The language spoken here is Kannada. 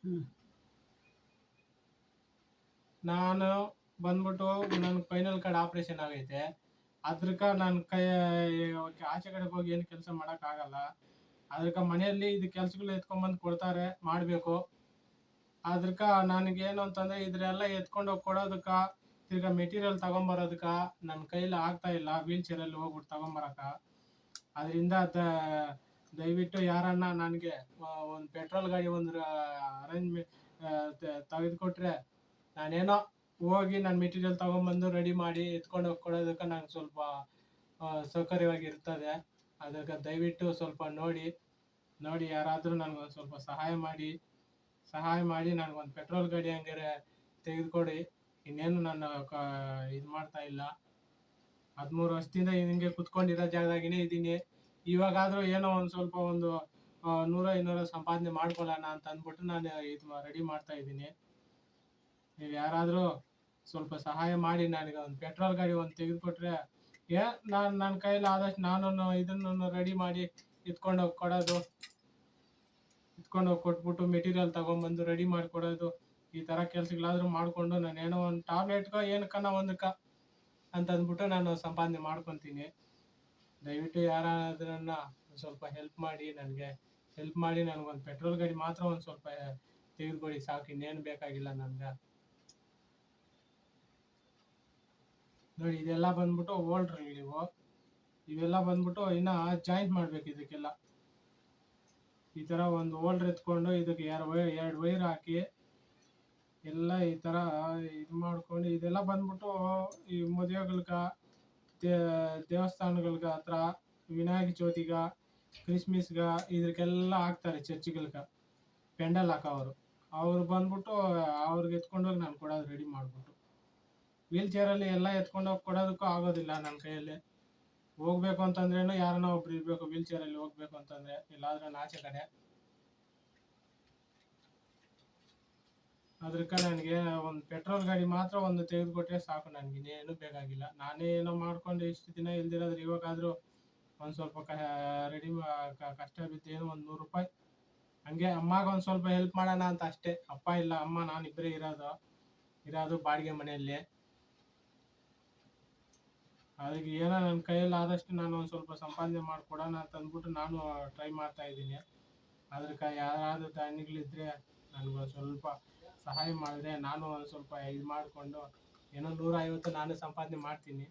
ಹ್ಮ್. ನಾನು ಬಂದ್ಬಿಟ್ಟು ನನ್ನ ಸ್ಪೈನಲ್ ಕಾರ್ಡ್ ಆಪರೇಷನ್ ಆಗೈತೆ. ಅದ್ರಕ ನನ್ನ ಕೈ ಆಚೆ ಕಡೆಗೆ ಹೋಗಿ ಏನು ಕೆಲಸ ಆಗಲ್ಲ. ಅದಕ್ಕ ಮನೆಯಲ್ಲಿ ಇದು ಕೆಲ್ಸಗಳು ಎತ್ಕೊಂಡ್ಬಂದು ಕೊಡ್ತಾರೆ, ಮಾಡಬೇಕು. ಅದಕ್ಕ ನನಗೇನು ಅಂತಂದ್ರೆ ಇದ್ರೆಲ್ಲ ಎತ್ಕೊಂಡು ಹೋಗಿ ಕೊಡೋದಕ್ಕ, ತಿರ್ಗಾ ಮೆಟೀರಿಯಲ್ ತಗೊಂಬರೋದಕ್ಕ ನನ್ನ ಕೈಲಿ ಆಗ್ತಾ ಇಲ್ಲ ವೀಲ್ ಚೇರಲ್ಲಿ ಹೋಗ್ಬಿಟ್ಟು ತಗೊಂಬರಕ. ಅದರಿಂದ ದಯವಿಟ್ಟು ಯಾರನ್ನ ನನಗೆ ಒಂದು ಪೆಟ್ರೋಲ್ ಗಾಡಿ ಒಂದು ಅರೇಂಜ್ಮೆಂಟ್ ತೆಗೆದುಕೊಟ್ರೆ ನಾನೇನೋ ಹೋಗಿ ನನ್ನ ಮೆಟೀರಿಯಲ್ ತಗೊಂಬಂದು ರೆಡಿ ಮಾಡಿ ಎತ್ಕೊಂಡು ಹೋಗಿ ಕೊಡೋದಕ್ಕೆ ನಂಗೆ ಸ್ವಲ್ಪ ಸೌಕರ್ಯವಾಗಿರ್ತದೆ. ಅದಕ್ಕೆ ದಯವಿಟ್ಟು ಸ್ವಲ್ಪ ನೋಡಿ ಯಾರಾದರೂ ನನಗೊಂದು ಸ್ವಲ್ಪ ಸಹಾಯ ಮಾಡಿ ನನಗೊಂದು ಪೆಟ್ರೋಲ್ ಗಾಡಿ ಹಂಗಾರೆ ತೆಗೆದುಕೊಡಿ. ಇನ್ನೇನು ನಾನು ಇದು ಮಾಡ್ತಾ ಇಲ್ಲ. 13 ವರ್ಷದಿಂದ ಹಿಂಗೆ ಕುತ್ಕೊಂಡಿರೋ ಜಾಗದಾಗಿನೇ ಇದ್ದೀನಿ. ಇವಾಗಾದರೂ ಏನೋ ಒಂದು ಸ್ವಲ್ಪ ಒಂದು 100-200 ಸಂಪಾದನೆ ಮಾಡ್ಕೊಳ್ಳೋಣ ಅಂತ ಅಂದ್ಬಿಟ್ಟು ನಾನು ಇದು ರೆಡಿ ಮಾಡ್ತಾ ಇದ್ದೀನಿ. ನೀವು ಯಾರಾದರೂ ಸ್ವಲ್ಪ ಸಹಾಯ ಮಾಡಿ ನನಗೆ ಒಂದು ಪೆಟ್ರೋಲ್ ಗಾಡಿ ಒಂದು ತೆಗೆದುಕೊಟ್ರೆ ನನ್ನ ಕೈಯಲ್ಲಿ ಆದಷ್ಟು ನಾನು ಇದನ್ನು ರೆಡಿ ಮಾಡಿ ಎತ್ಕೊಂಡು ಹೋಗಿ ಕೊಟ್ಬಿಟ್ಟು ಮೆಟೀರಿಯಲ್ ತಗೊಂಬಂದು ರೆಡಿ ಮಾಡಿಕೊಡೋದು, ಈ ಥರ ಕೆಲಸಗಳಾದರೂ ಮಾಡಿಕೊಂಡು ನಾನೇನೋ ಒಂದು ಟ್ಯಾಬ್ಲೆಟ್ಗೋ ಏನಕ್ಕನ ಒಂದಕ್ಕೆ ಅಂತ ಅಂದ್ಬಿಟ್ಟು ನಾನು ಸಂಪಾದನೆ ಮಾಡ್ಕೊತೀನಿ. ದಯವಿಟ್ಟು ಯಾರಾದ್ರನ್ನ ಸ್ವಲ್ಪ ಹೆಲ್ಪ್ ಮಾಡಿ ನನಗೊಂದು ಪೆಟ್ರೋಲ್ ಗಾಡಿ ಮಾತ್ರ ಒಂದು ಸ್ವಲ್ಪ ತೆಗೆದುಕೊಡಿ ಸಾಕು, ಇನ್ನೇನು ಬೇಕಾಗಿಲ್ಲ ನನಗೆ. ನೋಡಿ ಇದೆಲ್ಲ ಬಂದ್ಬಿಟ್ಟು ಓಲ್ಡ್ರ್ಗಳಿವು. ಇವೆಲ್ಲ ಬಂದ್ಬಿಟ್ಟು ಇನ್ನು ಜಾಯಿಂಟ್ ಮಾಡಬೇಕು. ಇದಕ್ಕೆಲ್ಲ ಈ ಥರ ಒಂದು ಓಲ್ಡ್ರ್ ಎತ್ಕೊಂಡು ಇದಕ್ಕೆ 2 ವೈರ್ ಹಾಕಿ ಎಲ್ಲ ಈ ಥರ ಇದು ಮಾಡ್ಕೊಂಡು, ಇದೆಲ್ಲ ಬಂದ್ಬಿಟ್ಟು ಈ ಮದುವೆಗಳ್ಗ, ದೇವಸ್ಥಾನಗಳ್ಗ ಹತ್ರ, ವಿನಾಯಕ ಚೌತಿಗ, ಕ್ರಿಸ್ಮಸ್ಗ ಇದಕ್ಕೆಲ್ಲ ಹಾಕ್ತಾರೆ. ಚರ್ಚ್ಗಳ್ಗ ಪೆಂಡಲ್ ಹಾಕೋರು ಅವ್ರು ಬಂದ್ಬಿಟ್ಟು ಅವ್ರಿಗೆ ಎತ್ಕೊಂಡೋಗಿ ನಾನು ಕೊಡೋದು ರೆಡಿ ಮಾಡಿಬಿಟ್ಟು. ವೀಲ್ ಚೇರಲ್ಲಿ ಎಲ್ಲ ಎತ್ಕೊಂಡೋಗಿ ಕೊಡೋದಕ್ಕೂ ಆಗೋದಿಲ್ಲ ನನ್ನ ಕೈಯಲ್ಲಿ. ಹೋಗ್ಬೇಕು ಅಂತಂದ್ರೇನು ಯಾರನ್ನ ಒಬ್ರು ಇರಬೇಕು ವೀಲ್ ಚೇರಲ್ಲಿ ಹೋಗ್ಬೇಕು ಅಂತಂದರೆ, ಎಲ್ಲಾದ್ರೂ ಆಚೆ ಕಡೆ. ಅದಕ್ಕೆ ನನಗೆ ಒಂದು ಪೆಟ್ರೋಲ್ ಗಾಡಿ ಮಾತ್ರ ಒಂದು ತೆಗೆದುಕೊಟ್ರೆ ಸಾಕು, ನನಗೆ ಇನ್ನೇನು ಬೇಕಾಗಿಲ್ಲ. ನಾನೇ ಏನೋ ಮಾಡ್ಕೊಂಡು ಇಷ್ಟು ದಿನ ಇಲ್ದಿರೋದ್ರೆ ಇವಾಗಾದರೂ ಒಂದು ಸ್ವಲ್ಪ ರೆಡಿ ಕಷ್ಟ ಬಿದ್ದು ಏನೋ ಒಂದು 100 ರೂಪಾಯಿ ಹಂಗೆ ಅಮ್ಮಗೆ ಒಂದು ಸ್ವಲ್ಪ ಹೆಲ್ಪ್ ಮಾಡೋಣ ಅಂತ ಅಷ್ಟೇ. ಅಪ್ಪ ಇಲ್ಲ, ಅಮ್ಮ ನಾನು ಇಬ್ಬರೇ ಇರೋದು ಬಾಡಿಗೆ ಮನೆಯಲ್ಲಿ. ಅದಕ್ಕೆ ಏನೋ ನನ್ನ ಕೈಯಲ್ಲಿ ಆದಷ್ಟು ನಾನು ಒಂದು ಸ್ವಲ್ಪ ಸಂಪಾದನೆ ಮಾಡಿಕೊಡೋಣ ಅಂತ ಅಂದ್ಬಿಟ್ಟು ನಾನು ಟ್ರೈ ಮಾಡ್ತಾ ಇದ್ದೀನಿ. ಅದಕ್ಕೆ ಯಾರಾದರೂ ದಾನಿಗಳಿದ್ದರೆ ನನಗೊಂದು ಸ್ವಲ್ಪ ಸಹಾಯ ಮಾಡಿದ್ರೆ ನಾನು ಒಂದು ಸ್ವಲ್ಪ ಇದು ಮಾಡಿಕೊಂಡು ಏನೋ 150 ನಾನು ಸಂಪಾದನೆ ಮಾಡ್ತೀನಿ.